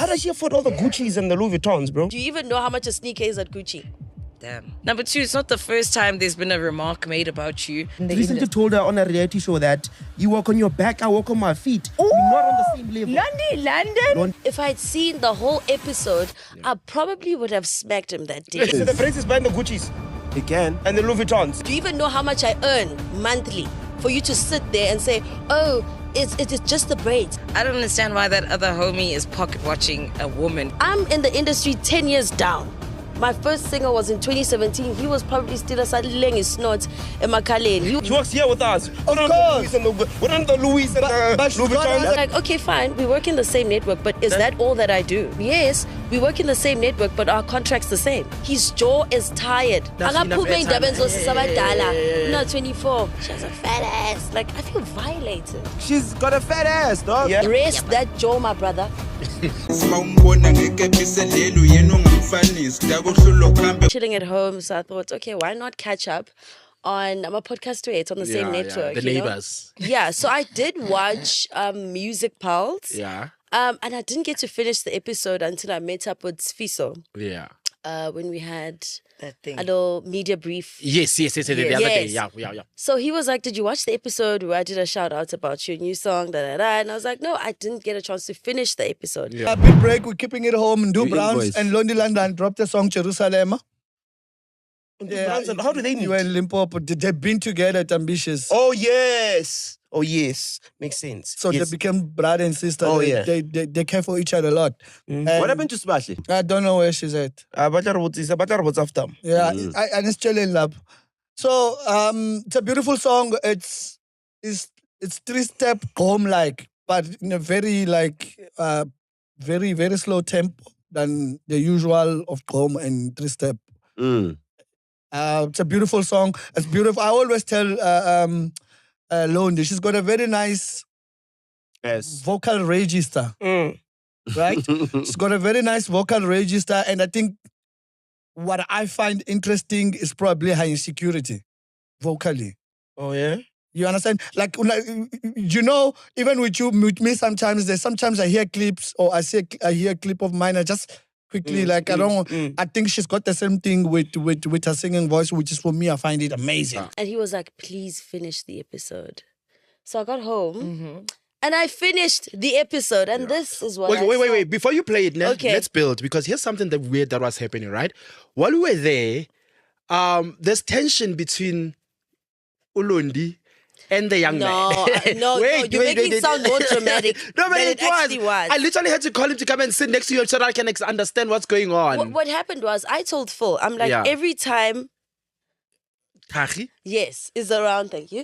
How does she afford all the Gucci's and the Louis Vuittons, bro? Do you even know how much a sneaker is at Gucci? Damn. Number 2, it's not the first time there's been a remark made about you. Recently told her on a reality show that you walk on your back, I walk on my feet. We're not on the same level. Londie London? If I'd seen the whole episode, I probably would have smacked him that day. So the prince is buying the Gucci's. He can. And the Louis Vuittons. Do you even know how much I earn monthly for you to sit there and say, oh, it's just the braids? I don't understand why that other homie is pocket watching a woman. I'm in the industry 10 years down. My first single was in 2017. He was probably still a laying his snots in Makaleni. She works here with us. Of course. We're on the Louis and the Louis Vuittons. Like, okay, fine, we work in the same network, but is that all that I do? Yes, we work in the same network, but our contract's the same. His jaw is tired. Does she have I'm not 24. She has a fat ass. Like, I feel violated. She's got a fat ass, dog. Yeah. Rest that jaw, my brother. Chilling at home, so I thought, okay, why not catch up on my podcast today? It's on the same network. The neighbors. Yeah, so I did watch Music Pulse. Yeah. And I didn't get to finish the episode until I met up with Sfiso. Yeah. When we had That thing. a little media brief. Yes. The other day. Yeah. So he was like, did you watch the episode where I did a shout out about your new song? And I was like, no, I didn't get a chance to finish the episode. A big break, we're keeping it home. Do You Browns invoice. and Londie London dropped the song Jerusalem. How do they meet? You were in Limpopo. They've been together at Ambitious. Oh, yes. Makes sense. So yes. they became brother and sister. Oh, They care for each other a lot. And What happened to Spashi? I don't know where she's at. What's after? Yeah, and it's still in love. So it's a beautiful song. It's 3-step home like, but in a very very, very slow tempo than the usual of home and 3-step. It's a beautiful song. It's beautiful. I always tell Londie, she's got a very nice vocal register, right? She's got a very nice vocal register, and I think what I find interesting is probably her insecurity, vocally. Oh, yeah? You understand? Like you know, even with me, sometimes I hear clips or I hear a clip of mine. I just quickly I think she's got the same thing with her singing voice, which is for me, I find it amazing. And he was like, please finish the episode. So I got home and I finished the episode, and this is what Wait. Before you play it, Okay. let's build, because here's something that weird that was happening, right? While we were there, there's tension between Londie and the young man. No, you're making it sound more dramatic No, but than it actually was. I literally had to call him to come and sit next to you so that I can understand what's going on. What happened was, I told Phil, I'm like, Yeah. every time, Thakgi? yes, is around, thank you.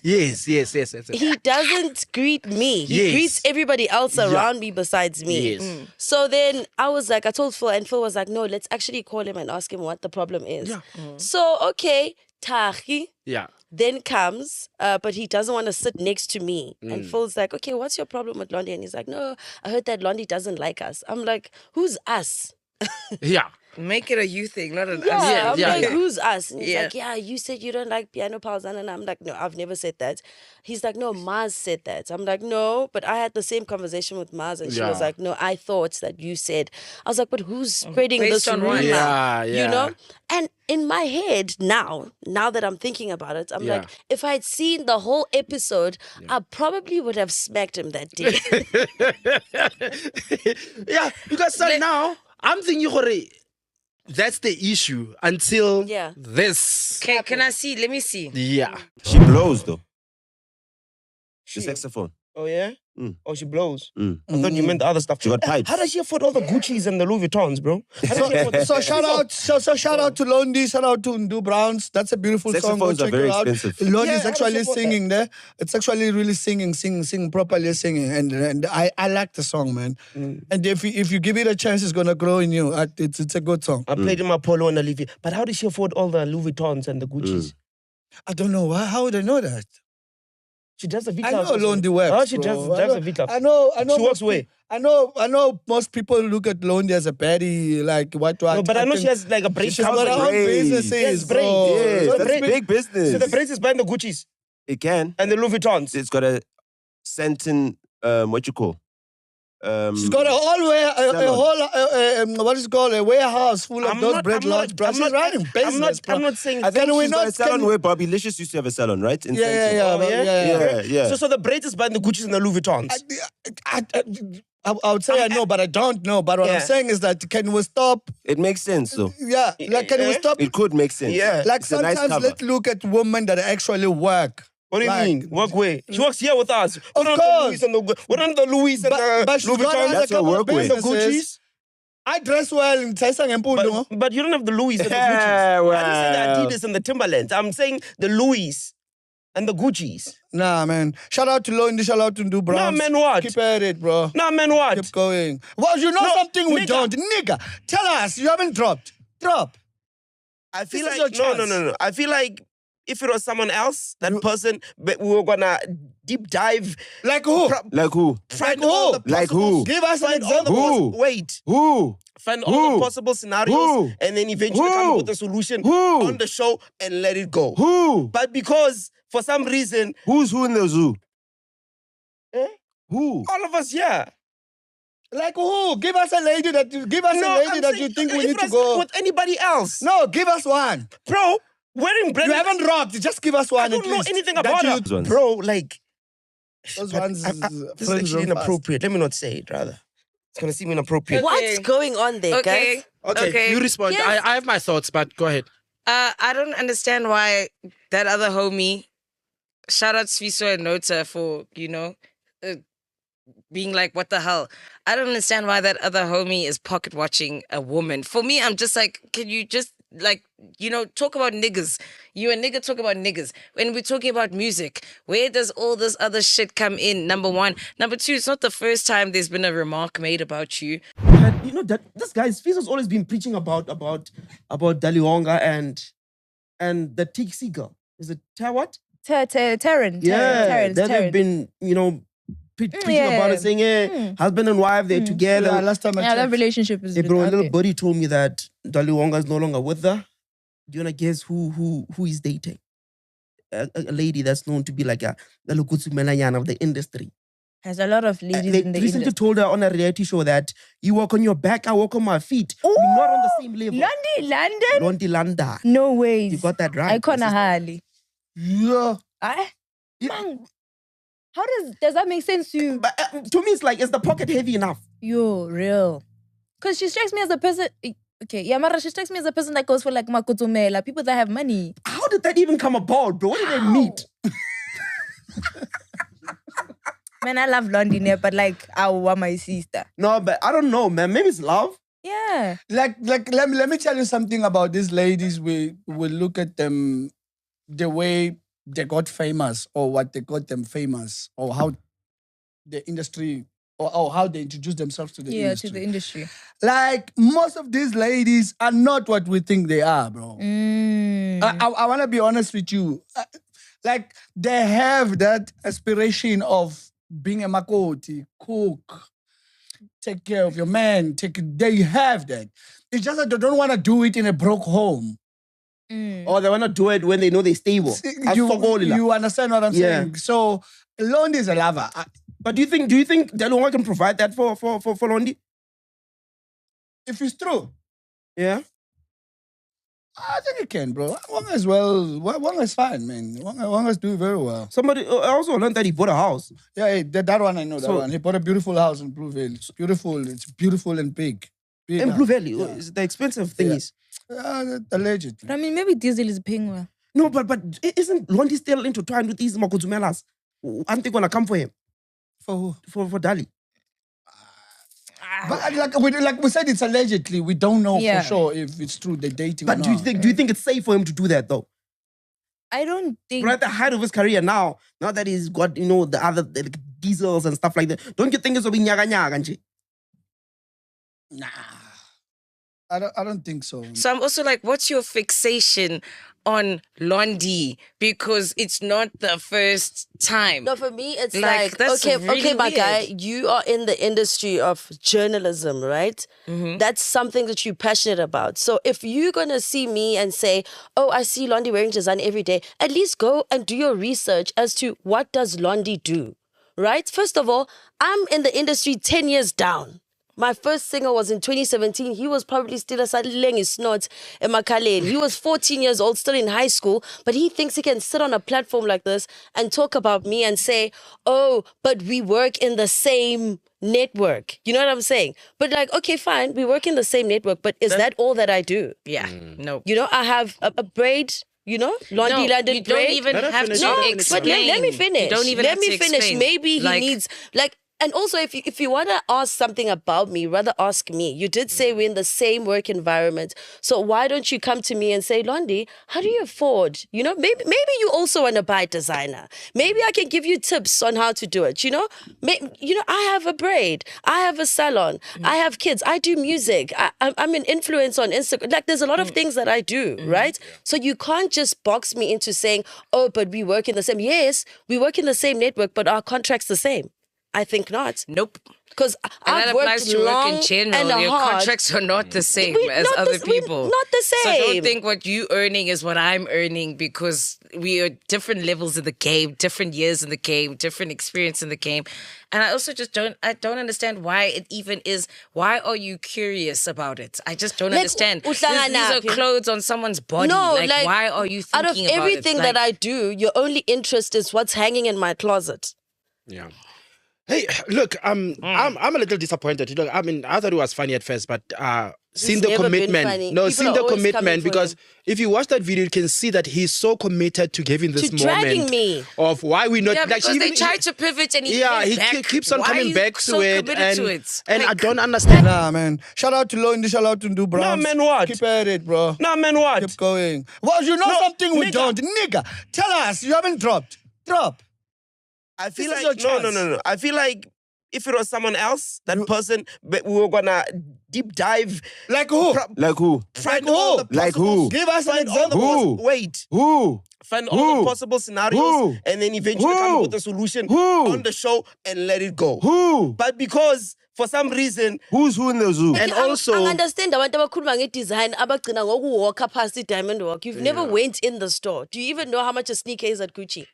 Yes. He doesn't greet me. He Yes. greets everybody else around me besides me. Yes. So then I was like, I told Phil, and Phil was like, no, let's actually call him and ask him what the problem is. Yeah. So, okay, Thakgi Yeah. then comes, but he doesn't want to sit next to me. And Phil's like, okay, what's your problem with Londie? And he's like, no, I heard that Londie doesn't like us. I'm like, who's us? Yeah. Make it a you thing, not an us. Yeah, I'm like, yeah. who's us? And he's Yeah. like, yeah, you said you don't like piano pals. And I'm like, no, I've never said that. He's like, no, Maz said that. I'm like, no, but I had the same conversation with Maz, and she was Yeah. like, no, I thought that you said. I was like, but who's spreading Based this on rumor? what? Yeah. You know? And in my head now that I'm thinking about it, I'm like, if I had seen the whole episode, I probably would have smacked him that day. Yeah, because now I'm thinking, that's the issue until this. Okay, can I see? Let me see. Yeah. She blows though. The saxophone. Oh, yeah? Oh, she blows. Mm. I thought you meant the other stuff. She got pipes. How does she afford all the Gucci's and the Louis Vuittons, bro? So shout out to Londie, shout out to Ndu Browns. That's a beautiful song. Go Saxophones are check very it out. expensive. Londie's Yeah, actually I support singing there. It's actually really singing properly singing, and I like the song, man. And if you give it a chance, it's gonna grow in you. It's a good song. I played in my polo and Olivia. But how did she afford all the Louis Vuittons and the Gucci's? I don't know why. How would I know that? She does the V I clubs. know Londie works. Oh, she bro. drives the V clubs. I know. She works where? I know. Most people look at Londie as a baddie, like what? No, but I know think she has like a braid she's got her company. own Braids. businesses. Yes, braids. bro. Yes, So that's braid- big business. So the prince is buying the Gucci's It can. and the Louis Vuittons. It's got a scenting, what you call? She's got a whole what is it called, a warehouse full of I'm those not- bread I'm not- lots, bro. I'm She's not- running business, bro. I'm not saying. I think Can we she's got not- a salon can- where Barbie Licious used to have a salon, right? In Yeah, Tention. yeah, Oh, but- yeah? Yeah. So the Braids is buying the Gucci's and the Louis Vuittons. I would say I know, but I don't know. But what I'm Yeah. saying is that can we stop? It makes sense, though. Yeah, like can we stop? It could make sense. Yeah. Like It's a nice sometimes cover. let's look at women that actually work. What do you Like- mean? Work way? She works here with us. Of We're course. not the Louis and the But she's Louis got Vuittons. us a That's a couple of work way. The businesses. Gucci's. I dress well in Taisang and Pundo. But you don't have the Louis and the Yeah, Gucci's. I didn't say well. the Adidas and the Timberlands. I'm saying the Louis and the Gucci's. Nah, man. Shout out to Londie, shout out to Do Browns. Nah, man, what? Keep at it, bro. Nah, man, what? Keep going. Well, you know No, something we nigga. don't. Nigga, tell us. You haven't dropped. Drop. I feel This is like your no. chance. I feel like if it was someone else, that person, but we were gonna deep dive, Like who? Like who? find Like all who? the Like possible- who? Give us an Find all the example. Who? wait, Who? find all Who? the possible scenarios, Who? and then eventually come Who? up with a solution Who? on the show and let it go. Who? But because for some reason, Who's who in the zoo? Eh? Who? all of us, yeah. Like who? Give us a lady that you I'm think we saying, need if to it was go. with anybody else. No, give us one. Bro, wearing bread. You haven't rocked. Just give us I one. don't at know least. anything That about you- her. Those ones. Bro, like Those but ones. this is friends actually run fast. inappropriate. Let me not say it, rather. It's gonna seem inappropriate. What's going on there, Okay. guys? Okay, you respond. Yes. I have my thoughts, but go ahead. I don't understand why that other homie, shout out Sviso and Nota for, being like, what the hell? I don't understand why that other homie is pocket watching a woman. For me, I'm just like, can you just talk about niggas? You and nigga talk about niggas. When we're talking about music, where does all this other shit come in? Number one. Number two, it's not the first time there's been a remark made about you. And you know that this guy's Fizo's always been preaching about Daliwonga and the Thakgi girl. Is it what? Terran. Yeah, that have been preaching about it, saying, "Hey, husband and wife, they're together." Yeah, last time I Yeah, that checked. relationship is. Hey, bro, a out little there. buddy told me that Daliwonga is no longer with her. Do you wanna guess who he's dating? A lady that's known to be like a Lukutsu Melayana of the industry. Has a lot of ladies They in the recently industry. told her on a reality show that you walk on your back, I walk on my feet. We're not on the same level. Londie London? Londie London. No ways. You got that right. I can't my sister. hardly. Yeah. Man, how does that make sense to you? But to me, it's like, is the pocket heavy enough? Yo, real. Because she strikes me as a person. Okay, yeah, Mara, she strikes me as a person that goes for like Makutumela, people that have money. How did that even come about, bro? Where did they meet? Man, I love London, but like, I want my sister. No, but I don't know, man. Maybe it's love. Yeah. Like let me tell you something about these ladies. We look at them the way they got famous or what they got them famous or how the industry or how they introduced themselves to the industry. To the industry. Like most of these ladies are not what we think they are, bro. I want to be honest with you. Like they have that aspiration of being a makoti, cook, take care of your man. They have that. It's just that they don't want to do it in a broke home. Or they want to do it when they know they're stable. You understand what I'm Yeah. saying? So Londie is a lover. But do you think Daliwonga can provide that for Londie? If it's true, Yeah. I think it can, bro. Wanga is Wanga's fine, man. Wanga's doing very well. Somebody I also learned that he bought a house. Yeah, that one I know. That So- one. He bought a beautiful house in Blue Valley. It's beautiful. It's beautiful and big. In Blue Valley. It's the expensive thing is. Allegedly. But I mean, maybe Diesel is paying well. No, but isn't Londie still intertwined with these Makutumelas? Aren't they gonna come for him? For who? For Dali? But like we said, it's allegedly. We don't know Yeah. for sure if it's true they're dating. But or do you not. think it's safe for him to do that though? I don't think. We're at the height of his career now that he's got, the other the diesels and stuff like that. Don't you think it's a bit nyaga nyaga, nje? Nah, I don't think so. So I'm also like, what's your fixation on Londie? Because it's not the first time. No, for me, it's Like, like, that's okay, really my guy, weird. you are in the industry of journalism, right? That's something that you're passionate about. So if you're going to see me and say, oh, I see Londie wearing design every day, at least go and do your research as to what does Londie do? right? First of all, I'm in the industry 10 years down. My first single was in 2017. He was probably still a sadling snot emakhaleni. He was 14 years old, still in high school, but he thinks he can sit on a platform like this and talk about me and say, oh, but we work in the same network. You know what I'm saying? But like, okay, fine, we work in the same network, but is that all that I do? Yeah, no. You know, I have a braid, you know, Londie London you don't braid. even have to explain. But let me finish. You don't even let have me to finish. explain. Maybe he needs like. And also, if you want to ask something about me, rather ask me. You did say we're in the same work environment. So why don't you come to me and say, Londie, how do you afford? You know, maybe you also want to buy designer. Maybe I can give you tips on how to do it. You know, I have a braid. I have a salon. I have kids. I do music. I'm an influencer on Instagram. Like, there's a lot of things that I do, right? So you can't just box me into saying, oh, but we work in the same. Yes, we work in the same network, but our contract's the same. I think not. Nope. Because I've that worked applies to work long in general. and Your hard. contracts are not the same We- as not other the- we- people. not the So same. don't think what you earning is what I'm earning, because we are different levels in the game, different years in the game, different experience in the game. And I also just don't understand why it even is. Why are you curious about it? I just don't Like, understand. These uhlangana are phi. clothes on someone's body. No, like why are you thinking out of about everything it? that I do, your only interest is what's hanging in my closet. Yeah. Hey, look, I'm a little disappointed. Look, I mean, I thought it was funny at first, but seeing the never been commitment. funny. No, People seeing are the always coming commitment, for because him. if you watch that video, you can see that he's so committed to giving this To dragging moment me. of why we not Yeah, like because they try to pivot and he keeps on Why coming are you back so to it, committed to it? and I Like- don't understand. Nah, man. Shout out to Londie, shout out to Ndu Brown. man, what? Keep at it, bro. Nah, man, what? Keep going. Well, you know No, something we nigga. don't. Nigga, tell us. You haven't dropped. Drop. I feel This is like your no. chance. I feel like if it was someone else, that person, but we were gonna deep dive. Like who? Like who? Find Like all who? the Like possible- who? Give us an Find all the example. Who? wait. Who? Find all Who? the possible scenarios Who? and then eventually come Who? up with a solution Who? on the show and let it go. Who? But because for some reason, Who's who in the zoo? And also, I understand abantu abakhuluma ngedesign abagcina ngokuwalka past diamond walk. You've never went in the store. Do you even know how much a sneaker is at Gucci?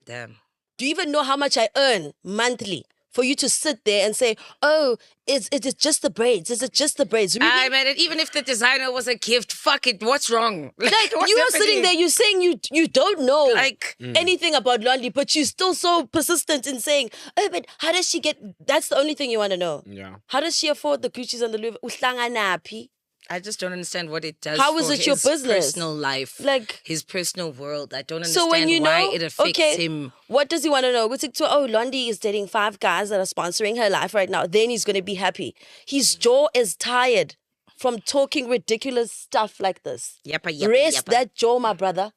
Damn. Do you even know how much I earn monthly for you to sit there and say, oh, is it just the braids? Is it just the braids? Really? I mean, even if the designer was a gift, fuck it. What's wrong? Like, what's you are happening? sitting there, you're saying you don't know Like, anything about Londie, but you're still so persistent in saying, oh, but how does she get, that's the only thing you want to know. yeah. How does she afford the Gucci's and the Louis Vuitton? I just don't understand what it does. How is for it your his business? Personal life, Like- his personal world. I don't understand So when you why know, it affects okay, him. what does he want to know? It's like, oh, Londie is dating 5 guys that are sponsoring her life right now. Then he's going to be happy. His jaw is tired from talking ridiculous stuff like this. Yappa. Rest that jaw, my brother.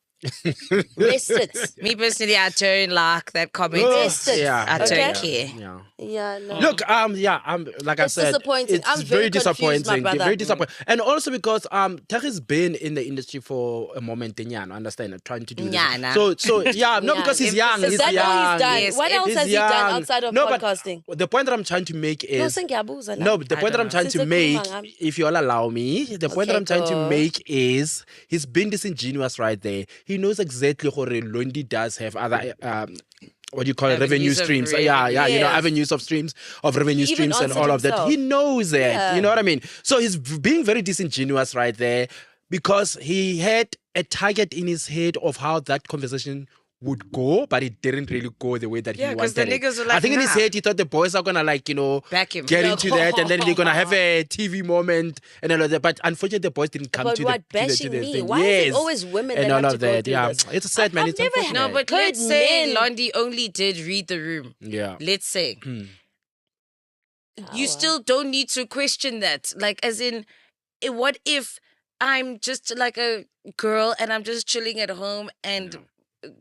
Rest it. Me personally, I don't like that comment. Rest it. Yeah. I don't Okay? care. Yeah. Yeah, no. Look, like I It's said, disappointing. It's I'm very very confused, my disappointing. brother. Very disappointing, and also because Thakgi's been in the industry for a moment. Understand? Trying to do this. Nyana. So yeah, no, Yeah. because he's young. Is He's that young. all he's done? Yes, What else He's has he done young. outside of No, but podcasting? the point that I'm trying to make No, is sengiyabuza na. no, the point that I'm trying to Since make, ekhuluma ngami. if you all allow me, the point that Okay, I'm trying to go. make is he's been disingenuous right there. He knows exactly what Londie does have other what do you call it, revenue Avenues of streams. revenue. Yeah, you know, Yes. avenues of revenue He even streams and answered all of that. himself. He knows it. Yeah. You know what I mean? So he's being very disingenuous right there because he had a target in his head of how that conversation would go, but it didn't really go the way that he Yeah, 'cause wanted the it. niggas were I like, think in his nah. head he thought the boys are gonna Back him. get Yeah. into that, and then they're gonna have a TV moment and all of that. But unfortunately, the boys didn't come But to what, the to the bashing me? thing. Why is it Yes. always women and that all have of to go that? through Yeah, this? it's a sad man. I've It's never unfortunate. No, but Good let's say men. Londie only did read the room. yeah. Let's say. Oh, You still don't need to question that. Like, as in, what if I'm just like a girl and I'm just chilling at home and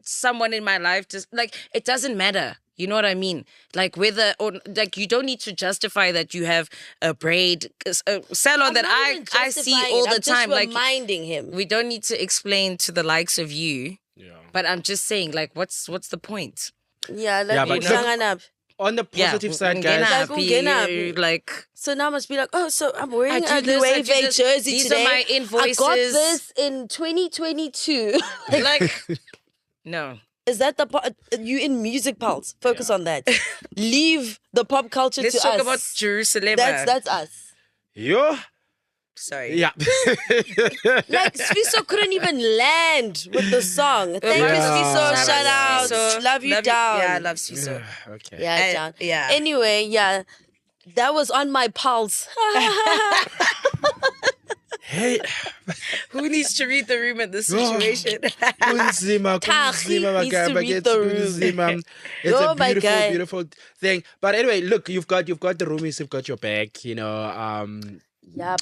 someone in my life just, like, it doesn't matter. You know what I mean? Like, whether, or, like, you don't need to justify that you have a braid, a salon I'm that not even I see justifying all it. the I'm time. just Like, reminding him. we don't need to explain to the likes of you. Yeah. But I'm just saying, like, what's the point? Yeah, Yeah, like but uhlangana. On the positive side, ungena guys. Like, ungena phi, phi. like, So now I must be like, oh, so I'm wearing I a do this, I do UAV this. jersey These today. are my I got invoices. this in 2022. like, no. Is that the part? You in music pulse? Focus on that. Leave the pop culture Let's to talk us. about Jerusalem. That's us. Yo, Sorry. yeah. Like Sfiso couldn't even land with the song. Thank you, Sfiso. Shout out. Love you down. Yeah, I love Sfiso. Okay. Yeah, down. Yeah. Anyway, yeah, that was on my pulse. Hey, Who needs to read the room in this situation? kunzima, Thakgi kunzima, needs to magaba, read it's the room. kunzima. It's Oh a my beautiful, God. beautiful thing. But anyway, look, you've got the roomies, you've got your back. Yeah,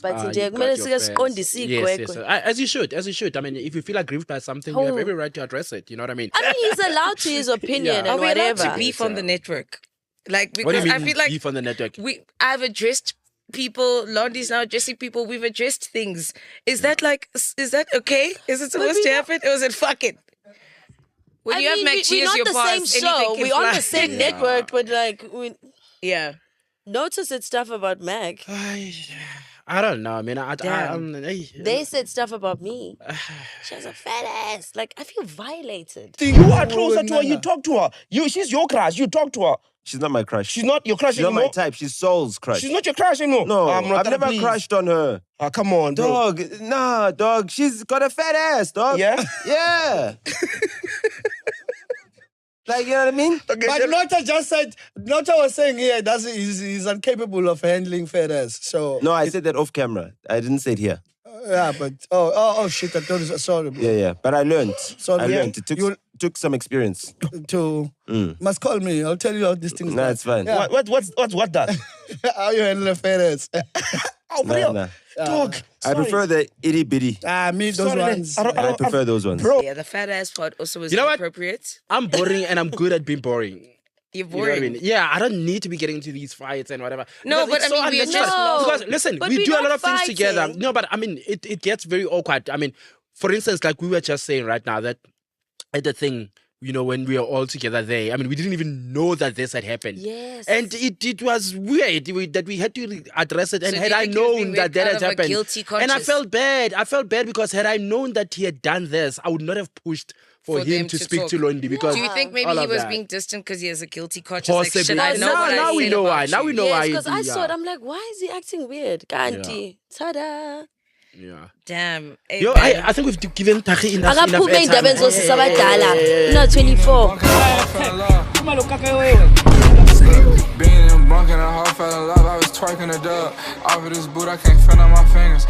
but you've today, got your friends. Yes, yes. As you should. I mean, if you feel aggrieved by something, you have every right to address it. You know what I mean? I mean, he's allowed to his opinion Yeah. Are and we allowed whatever. to beef on the network? Like, What do because you mean? I feel like beef on the network? I've addressed people. Londie's now addressing people. We've addressed things. Is that okay? Is it supposed to happen, or is it fuck it? When I you mean, have Mac we're Cheers, not your the past, same show. anything can We're on fly. the same network, but like, we Yeah. notice it's stuff about Mac. I don't know. I mean, They said stuff about me. She has a fat ass. Like, I feel violated. You are closer to her. You talk to her. She's your crush. You talk to her. She's not my crush. She's not your crush She's not anymore. my type. She's Soul's crush. She's not your crush anymore. No, I'm not I've gonna never please. crushed on her. Oh, come on, bro. Dog, nah, dog. She's got a fat ass, dog. Yeah? Yeah. Like, you know what I mean? But Nota just said, Nota was saying here, he's incapable of handling fat ass. So, No, I said that off camera. I didn't say it here. yeah, but, oh, shit, I thought, sorry, bro. Yeah. But I learned. So, I yeah, learned. It took some experience. Must call me. I'll tell you how these things Nah, work. it's fine. Yeah. What that? How you handle a fat ass. Oh, for Nah, real? nah. Dog. I prefer the itty bitty. Me, those Sorry, ones. I prefer those ones. Bro. Yeah, the fat ass part also was You know what? inappropriate. I'm boring and I'm good at being boring. You're You know what I boring. mean? Yeah, I don't need to be getting into these fights and whatever. No, Because but it's I mean, we're unnecessary. just- Because listen, But we we're do a not lot of things fighting. together. No, but I mean, it gets very awkward. I mean, for instance, like we were just saying right now that at the thing, you know, when we are all together there, I mean, we didn't even know that this had happened. Yes. And it was weird that we had to address it. And So had do you I think he was being known that made that out had of a happened, guilty and I conscience? felt bad. I felt bad because had I known that he had done this, I would not have pushed for For him them to to speak talk. to Londie because Do you think maybe all he of was that. being distant because he has a guilty conscience? Like, Possibly. should I know what now I we said know about why. Now you? we know yes, why. because I saw it. yeah. I'm like, why is he acting weird? Kanti. Tada. Yeah. Damn. Hey, Yo, man. I think we've given Thakgi enough Akaphume airtime. ey'ndabeni zosisabadala. No, 24. Being in bunk and a hoe fell in love, I was twerking a dub. Off of this boot, I can't feel on my fingers.